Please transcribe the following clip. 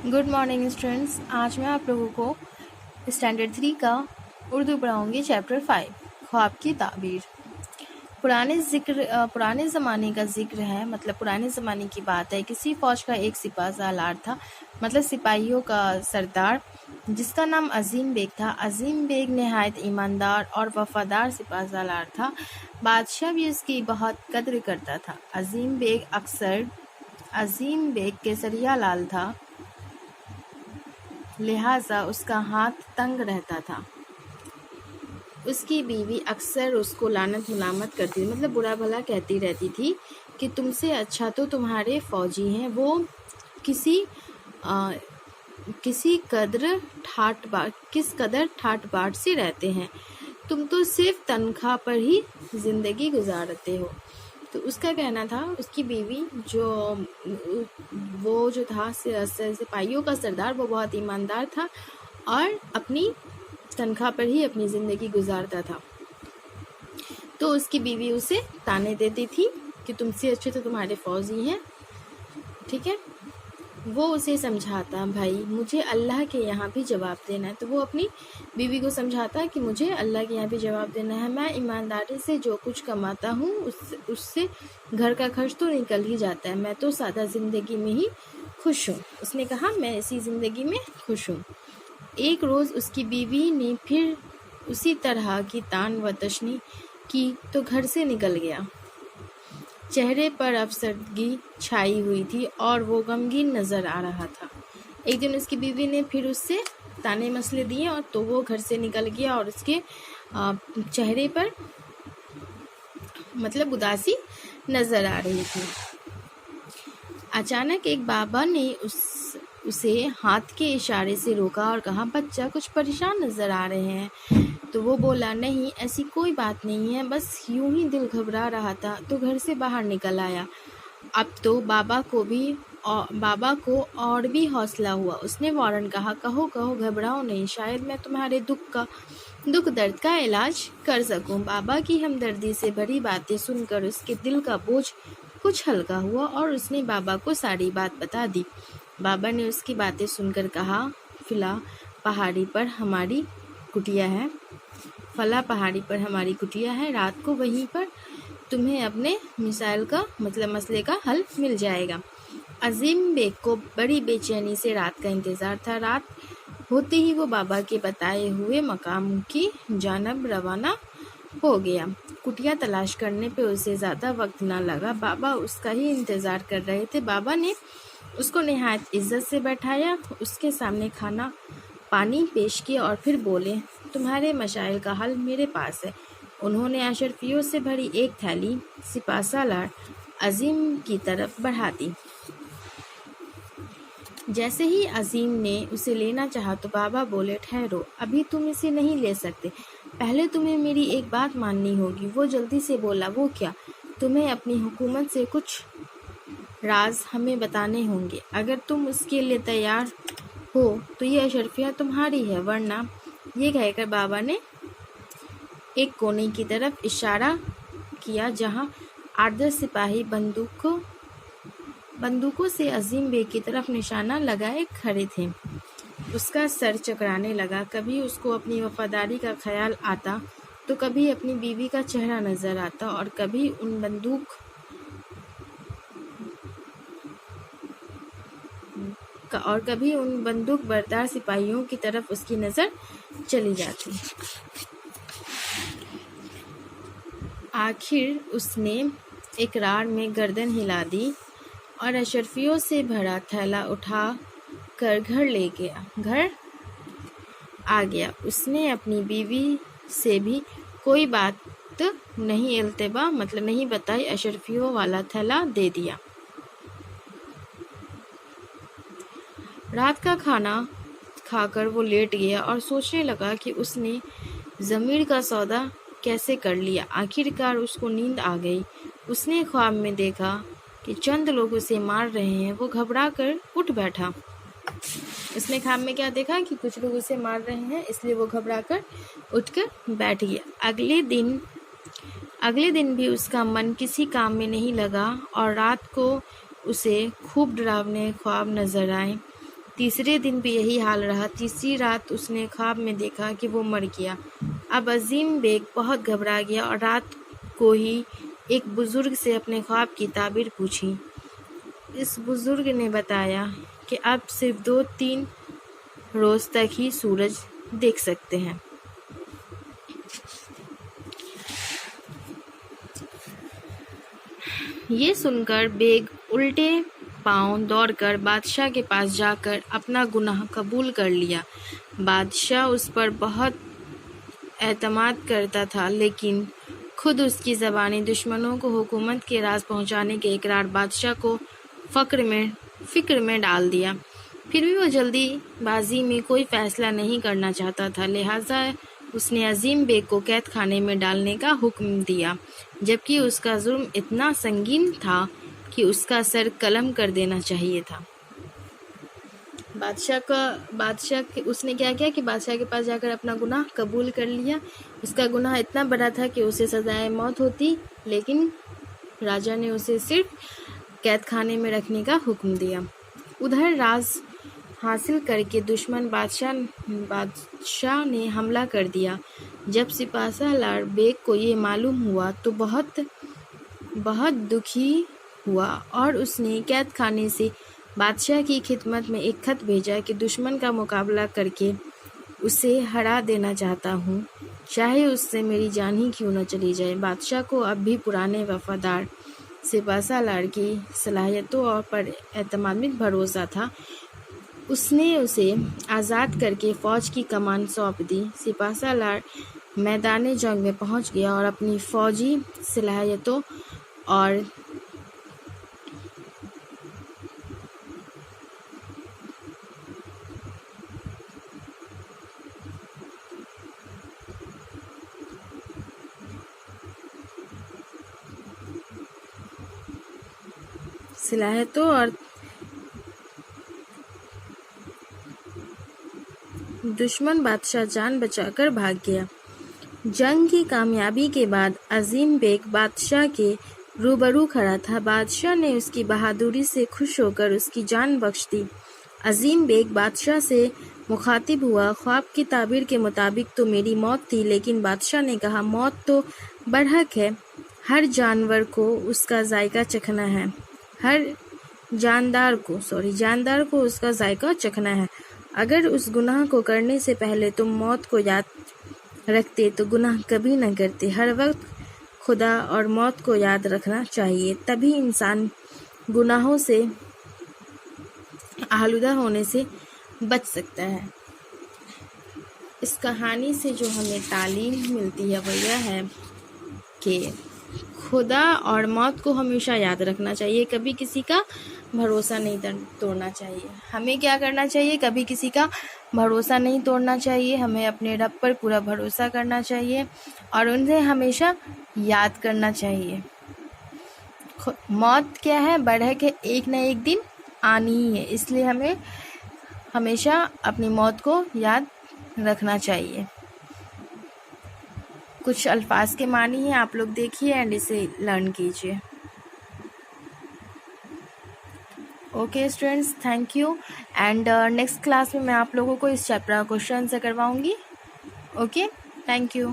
Good morning students. आज मैं आप लोगों को स्टैंडर्ड 3 का उर्दू पढ़ाऊंगी। चैप्टर 5 ख्वाब की ताबीर। पुराने ज़माने का जिक्र है, मतलब पुराने ज़माने की बात है। किसी फ़ौज का एक सिपा सालार था, मतलब सिपाहियों का सरदार, जिसका नाम अजीम बेग था। अजीम बेग नहायत ईमानदार और वफादार सिपा सालार था। बादशाह भी उसकी बहुत कद्र करता था। अजीम बेग केसरिया लाल था, लिहाजा उसका हाथ तंग रहता था। उसकी बीवी अक्सर उसको लानत मुलामत करती थी, मतलब बुरा भला कहती रहती थी कि तुमसे अच्छा तो तुम्हारे फौजी हैं, वो किस कदर ठाट बाट से रहते हैं, तुम तो सिर्फ तनख्वाह पर ही जिंदगी गुजारते हो। तो उसका कहना था, उसकी बीवी जो था सिपाहियों का सरदार, वो बहुत ईमानदार था और अपनी तनख्वाह पर ही अपनी ज़िंदगी गुजारता था। तो उसकी बीवी उसे ताने देती थी कि तुमसे अच्छे तो तुम्हारे फौजी हैं, ठीक है। वो उसे समझाता, भाई मुझे अल्लाह के यहाँ भी जवाब देना है। तो वो अपनी बीवी को समझाता कि मुझे अल्लाह के यहाँ भी जवाब देना है। मैं ईमानदारी से जो कुछ कमाता हूँ उससे घर का खर्च तो निकल ही जाता है। मैं तो सादा ज़िंदगी में ही खुश हूँ। उसने कहा, मैं इसी ज़िंदगी में खुश हूँ। एक रोज़ उसकी बीवी ने फिर उसी तरह की तान व तशनी की तो घर से निकल गया। चेहरे पर अफसरदगी छाई हुई थी और वो गमगीन नज़र आ रहा था। एक दिन उसकी बीवी ने फिर उससे ताने मसले दिए और तो वो घर से निकल गया और उसके चेहरे पर मतलब उदासी नज़र आ रही थी। अचानक एक बाबा ने उसे हाथ के इशारे से रोका और कहा, बच्चा कुछ परेशान नज़र आ रहे हैं। तो वो बोला, नहीं ऐसी कोई बात नहीं है, बस यूं ही दिल घबरा रहा था तो घर से बाहर निकल आया। अब तो बाबा को और भी हौसला हुआ। उसने फौरन कहा, कहो घबराओ नहीं, शायद मैं तुम्हारे दुख दर्द का इलाज कर सकूं। बाबा की हमदर्दी से भरी बातें सुनकर उसके दिल का बोझ कुछ हल्का हुआ और उसने बाबा को सारी बात बता दी। बाबा ने उसकी बातें सुनकर कहा, फला पहाड़ी पर हमारी कुटिया है, रात को वहीं पर तुम्हें अपने मसले का हल मिल जाएगा। अजीम बेग को बड़ी बेचैनी से रात का इंतज़ार था। रात होते ही वो बाबा के बताए हुए मकाम की जानब रवाना हो गया। कुटिया तलाश करने पे उसे ज़्यादा वक्त न लगा। बाबा उसका ही इंतज़ार कर रहे थे। बाबा ने उसको निहायत इज्जत से बैठाया, उसके सामने खाना पानी पेश किया और फिर बोले, तुम्हारे मसाइल का हल मेरे पास है। उन्होंने अशरफियों से भरी एक थैली सिपा सालार अजीम की तरफ बढ़ा दी। जैसे ही अजीम ने उसे लेना चाहा तो बाबा बोले, ठहरो, अभी तुम इसे नहीं ले सकते, पहले तुम्हें मेरी एक बात माननी होगी। वो जल्दी से बोला, वो क्या? तुम्हें अपनी हुकूमत से कुछ राज हमें बताने होंगे। अगर तुम उसके लिए तैयार हो तो ये अशरफिया तुम्हारी है, वरना। ये कहकर बाबा ने एक कोने की तरफ इशारा किया जहां 8-10 सिपाही बंदूकों से अजीम बेग की तरफ निशाना लगाए खड़े थे। उसका सर चकराने लगा। कभी उसको अपनी वफादारी का ख्याल आता तो कभी अपनी बीवी का चेहरा नजर आता और कभी उन बंदूक बरदार सिपाहियों की तरफ उसकी नज़र चली जाती। आखिर उसने इकरार में गर्दन हिला दी और अशरफियों से भरा थैला उठा कर घर आ गया। उसने अपनी बीवी से भी कोई बात नहीं बताई, अशरफियों वाला थैला दे दिया। रात का खाना खाकर वो लेट गया और सोचने लगा कि उसने ज़मीर का सौदा कैसे कर लिया। आखिरकार उसको नींद आ गई। उसने ख्वाब में देखा कि चंद लोग उसे मार रहे हैं। वो घबरा कर उठ बैठा। उसने ख्वाब में क्या देखा कि कुछ लोग उसे मार रहे हैं, इसलिए वो घबरा कर उठकर बैठ गया। अगले दिन भी उसका मन किसी काम में नहीं लगा और रात को उसे खूब डरावने ख्वाब नजर आए। تیسرے دن بھی یہی حال رہا۔ تیسری رات اس نے خواب میں دیکھا کہ وہ مر گیا۔ اب عظیم بیگ بہت گھبرا گیا اور رات کو ہی ایک بزرگ سے اپنے خواب کی تعبیر پوچھی۔ اس بزرگ نے بتایا کہ اب صرف 2-3 روز تک ہی سورج دیکھ سکتے ہیں۔ یہ سن کر بیگ الٹے پاؤں دوڑ کر بادشاہ کے پاس جا کر اپنا گناہ قبول کر لیا۔ بادشاہ اس پر بہت اعتماد کرتا تھا، لیکن خود اس کی زبانی دشمنوں کو حکومت کے راز پہنچانے کے اقرار بادشاہ کو فکر میں ڈال دیا۔ پھر بھی وہ جلدی بازی میں کوئی فیصلہ نہیں کرنا چاہتا تھا، لہٰذا اس نے عظیم بیگ کو قید خانے میں ڈالنے کا حکم دیا، جبکہ اس کا جرم اتنا سنگین تھا کہ اس کا سر قلم کر دینا چاہیے تھا۔ اس نے کیا کیا کہ بادشاہ کے پاس جا کر اپنا گناہ قبول کر لیا۔ اس کا گناہ اتنا بڑا تھا کہ اسے سزائے موت ہوتی، لیکن راجا نے اسے صرف قید خانے میں رکھنے کا حکم دیا۔ ادھر راز حاصل کر کے دشمن بادشاہ نے حملہ کر دیا۔ جب سپہ سالار بیگ کو یہ معلوم ہوا تو بہت دکھی ہوا اور اس نے قید خانے سے بادشاہ کی خدمت میں ایک خط بھیجا کہ دشمن کا مقابلہ کر کے اسے ہرا دینا چاہتا ہوں، چاہے اس سے میری جان ہی کیوں نہ چلی جائے۔ بادشاہ کو اب بھی پرانے وفادار سپہ سالار کی صلاحیتوں اور پر اعتماد میں بھروسہ تھا۔ اس نے اسے آزاد کر کے فوج کی کمان سونپ دی۔ سپہ سالار میدان جنگ میں پہنچ گیا اور اپنی فوجی صلاحیتوں اور دشمن بادشاہ جان بچا کر بھاگ گیا۔ جنگ کی کامیابی کے بعد عظیم بیگ بادشاہ کے روبرو کھڑا تھا۔ بادشاہ نے اس کی بہادری سے خوش ہو کر اس کی جان بخش دی۔ عظیم بیگ بادشاہ سے مخاطب ہوا، خواب کی تعبیر کے مطابق تو میری موت تھی، لیکن بادشاہ نے کہا موت تو برحق ہے، ہر جاندار کو اس کا ذائقہ چکھنا ہے، جاندار کو اس کا ذائقہ چکھنا ہے۔ اگر اس گناہ کو کرنے سے پہلے تم موت کو یاد رکھتے تو گناہ کبھی نہ کرتے۔ ہر وقت خدا اور موت کو یاد رکھنا چاہیے، تبھی انسان گناہوں سے آلودہ ہونے سے بچ سکتا ہے۔ اس کہانی سے جو ہمیں تعلیم ملتی ہے وہ یہ ہے کہ خدا اور موت کو ہمیشہ یاد رکھنا چاہیے، کبھی کسی کا بھروسہ نہیں توڑنا چاہیے۔ ہمیں کیا کرنا چاہیے؟ کبھی کسی کا بھروسہ نہیں توڑنا چاہیے، ہمیں اپنے رب پر پورا بھروسہ کرنا چاہیے اور انہیں ہمیشہ یاد کرنا چاہیے۔ موت کیا ہے؟ برحق ہے، ایک نہ ایک دن آنی ہی ہے، اس لیے ہمیں ہمیشہ اپنی موت کو یاد رکھنا چاہیے۔ کچھ الفاظ کے معنی ہیں، آپ لوگ دیکھیے اینڈ اسے لرن کیجیے۔ Okay students, thank you, and next class میں آپ لوگوں کو اس چیپٹر کا کوشچن آنسر کرواؤں گی۔ Okay, thank you.